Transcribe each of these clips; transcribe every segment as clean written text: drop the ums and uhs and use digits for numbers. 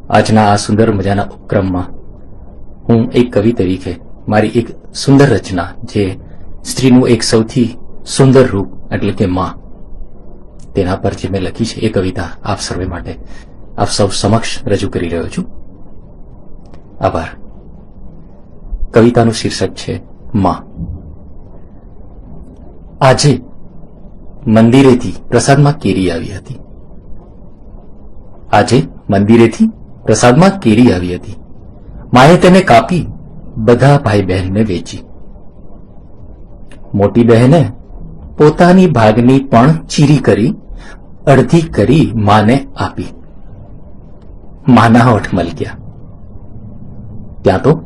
આજના આ સુંદર મજાના ઉપક્રમમાં હું એક કવિ તરીકે મારી એક સુંદર રચના, જે સ્ત્રીનું એક સૌથી સુંદર રૂપ એટલે કે માં, તેના પર જે મેં લખી છે એ કવિતા આપ સર્વે માટે આપ સૌ સમક્ષ રજૂ કરી રહ્યો છું. આભાર. કવિતાનું શીર્ષક છે માં. આજે મંદિરેથી પ્રસાદમાં કેરી આવી હતી. આજે મંદિરેથી પ્રસાદમાં કેરી આવી હતી. માએ તેને કાપી બધા ભાઈ બહેનને વેચી. મોટી બહેને પોતાની ભાગની પણ ચીરી કરી અડધી કરી માને આપી. માના હોઠ મલક્યા. ત્યાં તો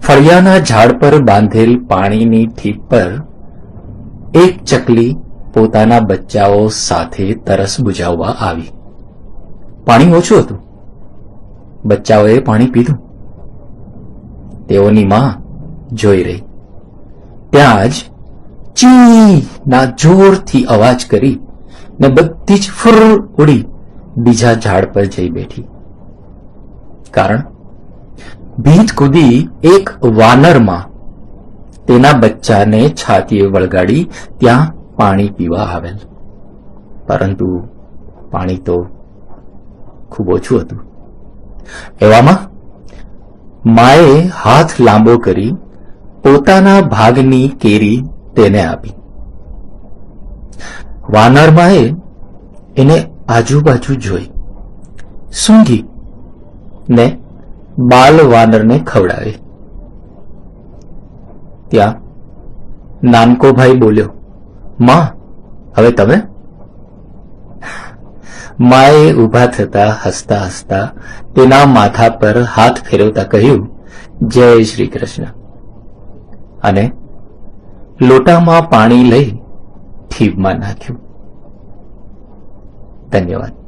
ફળિયાના ઝાડ પર બાંધેલ પાણીની ઠીપ પર એક ચકલી પોતાના બચ્ચાઓ સાથે તરસ બુજાવવા આવી. પાણી ઓછું હતું. બચ્ચાઓએ પાણી પીધું. તેઓની માં જોઈ રહી. ત્યાં જ ચી ના જોરથી અવાજ કરી ને બધી જ ફુર ઉડી બીજા ઝાડ પર જઈ બેઠી. કારણ ભીંત કૂદી એક વાનરમાં તેના બચ્ચાને છાતીએ વળગાડી ત્યાં પાણી પીવા આવેલ. પરંતુ પાણી તો ખૂબ ઓછું હતું. એવામાં માએ હાથ લાંબો કરી પોતાના ભાગની કેરી તેને આપી. વાનરમાએ એને આજુબાજુ જોઈ, સૂંઘી ને બાલ વાનરને ખવડાવી. ત્યાં નાનકો ભાઈ બોલ્યો, માં, હવે તમે? માએ ઊભા થતા હસતા હસતા તેના માથા પર હાથ ફેરવતા કહ્યું, જય શ્રી કૃષ્ણ, અને લોટામાં પાણી લઈ ઠીબમાં નાખ્યું. ધન્યવાદ.